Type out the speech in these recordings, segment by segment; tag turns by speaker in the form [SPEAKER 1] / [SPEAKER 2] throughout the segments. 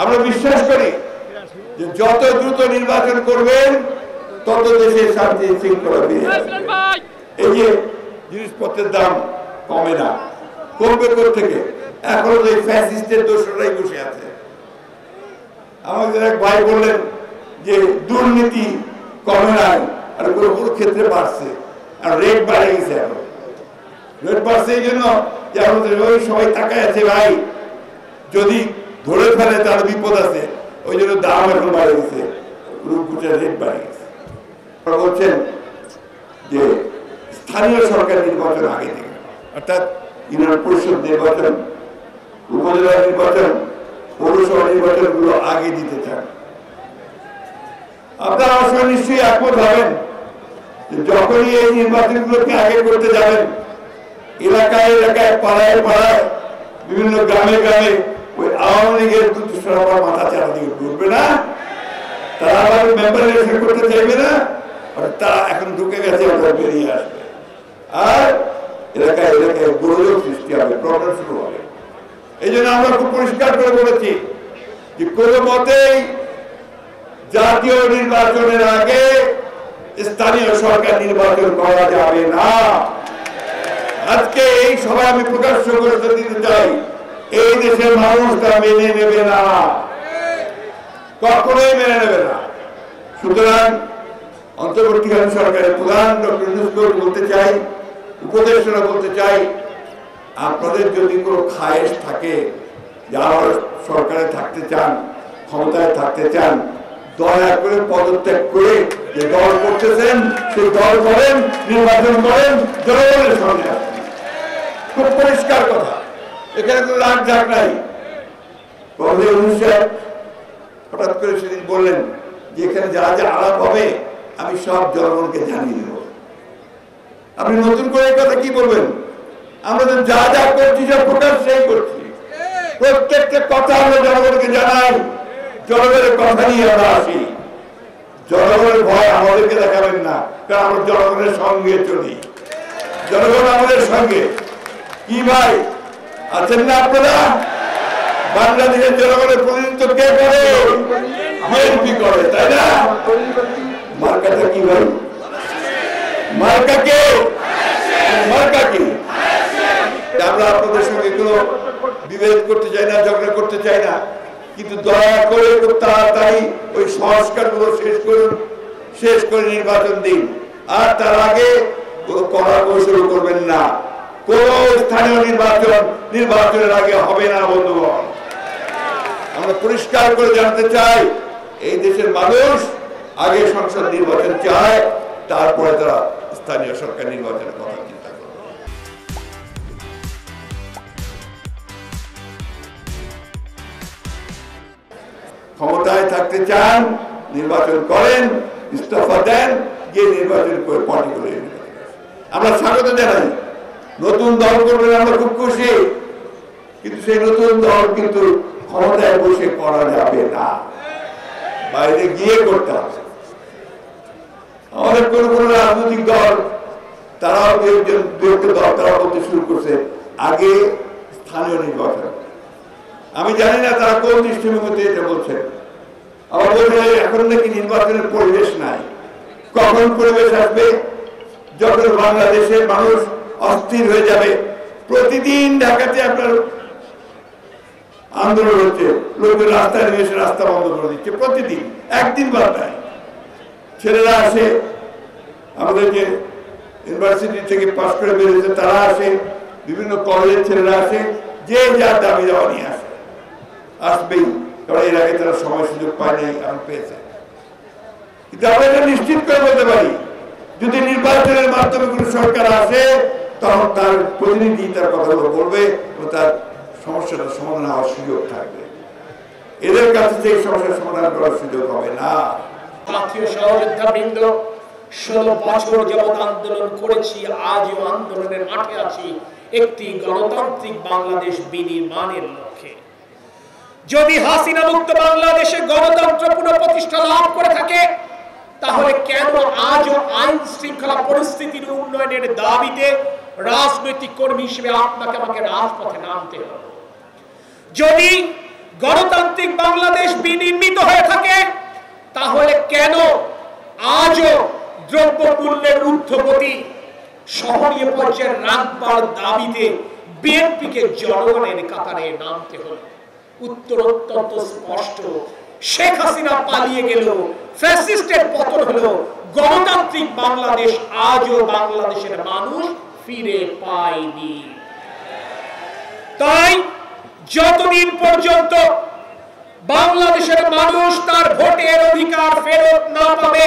[SPEAKER 1] আমরা বিশ্বাস করি যে যত দ্রুত নির্বাচন করবেন তত দেশে শান্তি শৃঙ্খলা ফিরে আসবে। এই যে জিনিসপত্রের দাম কমে না, কমবে থেকে এখনো এই ফ্যাসিস্টের দোষরাই বসে আছে। আমাদের এক ভাই বললেন যে দুর্নীতি কমে নাই, আর কোনো কোনো ক্ষেত্রে বাড়ছে, আর রেট বাড়ে গেছে। এখন রেট বাড়ছে এই জন্য যে আমাদের ওই সবাই তাকায় আছে, ভাই যদি ধরে ফেলে তার বিপদ আছে, ওই জন্য দাম এখন বাড়ে গেছে, রেট বাড়ে গেছে। বলছেন যে স্থানীয় সরকার নির্বাচন আগে থেকে, অর্থাৎ ইউনিয়ন পরিষদ নির্বাচন, উপজেলা নির্বাচন, পৌরসভা নির্বাচন গুলো আগে দিতে চান। আপনারা অবশ্য নিশ্চয়ই একমত হবেন যখনই এই নির্বাচন গুলোকে আগে করতে যাবেন, এলাকায় এলাকায় পাড়ায় পাড়ায় বিভিন্ন গ্রামে গ্রামে ওই আওয়ামী লীগের দুষ্টরা মাথা চারা দিকে ঘুরবে না, তারা আবার মেম্বার ইলেকশন করতে চাইবে না, তারা এখন ঢুকে গেছে, ওরা বেরিয়ে আসবে, আর এলাকায় এলাকায় গোলযোগ সৃষ্টি হবে, প্রবলেম শুরু হবে। এই জন্য আমরা খুব পরিষ্কার করে বলেছি যে কোনো মতেই জাতীয় নির্বাচনের আগে স্থানীয় সরকার নির্বাচন করা যাবে না। আজকে এই সভায় আমি প্রকাশ্য করে দিতে চাই, এই দেশের মানুষ তা মেনে নেবে না, কখনোই মেনে নেবে না। সুতরাং অন্তর্বর্তীকালীন সরকারের প্রধান ডক্টর ইউনূস বলতে চাই, উপদেষ্টারা বলতে চাই, আপনাদের যদি কোনো খায়েশ থাকে, যারা সরকারে থাকতে চান, ক্ষমতায় থাকতে চান, দয়া করে পদত্যাগ করে যে দল করতেছেন সেই দল করেন, নির্বাচন করেন, জনগণের সঙ্গে আসেন। খুব পরিষ্কার কথা, এখানে কোনো রাগ ঝাক নাই। হঠাৎ করে সেদিন বললেন যে এখানে যা যা আলাপ হবে আমি সব জনগণকে জানিয়ে দেব। আপনি নতুন করে এই কথা কি বলবেন? আমরা তো যা যা করছি সব প্রকাশ সেই করছি, প্রত্যেকটা কথা আমরা জনগণকে জানাই, জনগণের কথা নিয়ে আমরা আসি। জনগণের ভয় আমাদেরকে দেখাবেন না, কারণ আমরা জনগণের সঙ্গে চলি, জনগণ আমাদের সঙ্গে। কি ভাই আছেন না আপনারা? বাংলাদেশের জনগণের প্রতিনিধিত্ব কে করে? বিএনপি করে, তাই না? মার্কাটা কি ভাই? মার্কা কে? মার্কা কি? আমরা আপনাদের সঙ্গে কোনো বিভেদ করতে চাই না, ঝগড়া করতে চাই না, কিন্তু দয়া করে খুব তাড়াতাড়ি ওই সংস্কারগুলো শেষ করে নির্বাচন দিন। আর তার আগে কড়া কৌশল করবেন না। কোন স্থানীয় নির্বাচনের আগে হবে না বন্ধুগণ। আমরা পরিষ্কার করে জানতে চাই, এই দেশের মানুষ আগে সংসদ নির্বাচন চায়, তারপরে তারা স্থানীয় সরকার নির্বাচনের কথা চিন্তা করে। ক্ষমতায় থাকতে চান, নির্বাচন করেন, ইস্তফা দেন, গিয়ে নির্বাচন করে পার্টি করে। আমরা স্বাগত জানাই, নতুন দল করবেন, আমরা খুব খুশি, কিন্তু সেই নতুন দল কিন্তু ক্ষমতায় বসে করা যাবে না, বাইরে গিয়ে করতে হবে। আমাদের কোন কোন রাজনৈতিক দল, তারাও দল তারা বলতে শুরু করছে আগে স্থানীয় নির্বাচন। আমি জানি না তারা কোন দৃষ্টিভঙ্গিতে এটা বলছেন। আবার বলছে এখন নাকি নির্বাচনের পরিবেশ নাই। কখন পরিবেশ আসবে? যখন বাংলাদেশের মানুষ অস্থির হয়ে যাবে। প্রতিদিন ঢাকাতে আপনার আন্দোলন হচ্ছে, লোকের রাস্তায় নেমে এসে রাস্তা বন্ধ করে দিচ্ছে প্রতিদিন, একদিন বাদ নাই। ছেলেরা আসে, আমাদের যে ইউনিভার্সিটি থেকে পাস করে বেরিয়েছে তারা আসে, বিভিন্ন কলেজের ছেলেরা আসে, যে যার দাবি দেওয়া নিয়ে আসে, আসবেই, কারণ এর আগে তারা সময় সুযোগ পায় নাই, এখন পেয়েছে। কিন্তু আমরা এটা নিশ্চিত করে বলতে পারি, যদি নির্বাচনের মাধ্যমে কোনো সরকার আসে, তখন তার প্রতিনিধি তার কথাগুলো বলবে এবং তার সমস্যাটা সমাধান হওয়ার সুযোগ থাকবে। এদের কাছে সেই সমস্যার সমাধান করার সুযোগ হবে না।
[SPEAKER 2] জাতীয় সহযোদ্ধাবৃন্দ 16 বছর যাবৎ আন্দোলন করেছি, আজও আন্দোলনের মাঠে আছি একটি গণতান্ত্রিক বাংলাদেশ বিনির্মাণের লক্ষ্যে। যদি হাসিনা মুক্ত বাংলাদেশে গণতন্ত্র পুনঃপ্রতিষ্ঠা লাভ করে থাকে, তাহলে কেন আজও আইন শৃঙ্খলা পরিস্থিতির উন্নয়নের দাবিতে রাজনৈতিক কর্মী হিসেবে আপনাকে আমাকে রাজপথে নামতে হবে? যদি গণতান্ত্রিক বাংলাদেশ বিনির্মিত হয়ে থাকে, তাহলে কেন আজও দ্রব্যমূল্যের ঊর্ধ্বগতি সহনীয় পর্যায়ে রাখবার দাবিতে বিএনপিকে জনগণের কাতারে নামতে হলো? উত্তর অত্যন্ত স্পষ্ট। শেখ হাসিনা পালিয়ে গেল, ফ্যাসিস্টের পতন হলো, গণতান্ত্রিক বাংলাদেশ আজও বাংলাদেশের মানুষ ফিরে পায়নি। তাই যতদিন পর্যন্ত বাংলাদেশের মানুষ তার ভোটের অধিকার ফেরত না পাবে,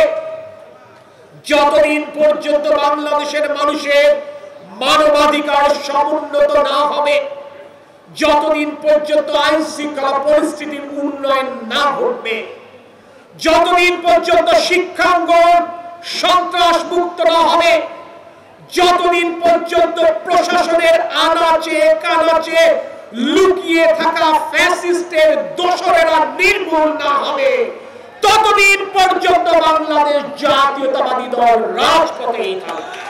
[SPEAKER 2] যতদিন পর্যন্ত বাংলাদেশের মানুষের মানবাধিকার সমুন্নত না হবে, যতদিন পর্যন্ত আইন শৃঙ্খলা পরিস্থিতির উন্নয়ন না ঘটবে, যতদিন পর্যন্ত শিক্ষাঙ্গন সন্ত্রাস মুক্ত না হবে, যতদিন পর্যন্ত প্রশাসনের আনাচে কানাচে লুকিয়ে থাকা ফ্যাসিস্টের দোসরেরা নির্মূল না হবে, ততদিন পর্যন্ত বাংলাদেশ জাতীয়তাবাদী দল রাজপথেই থাকবে।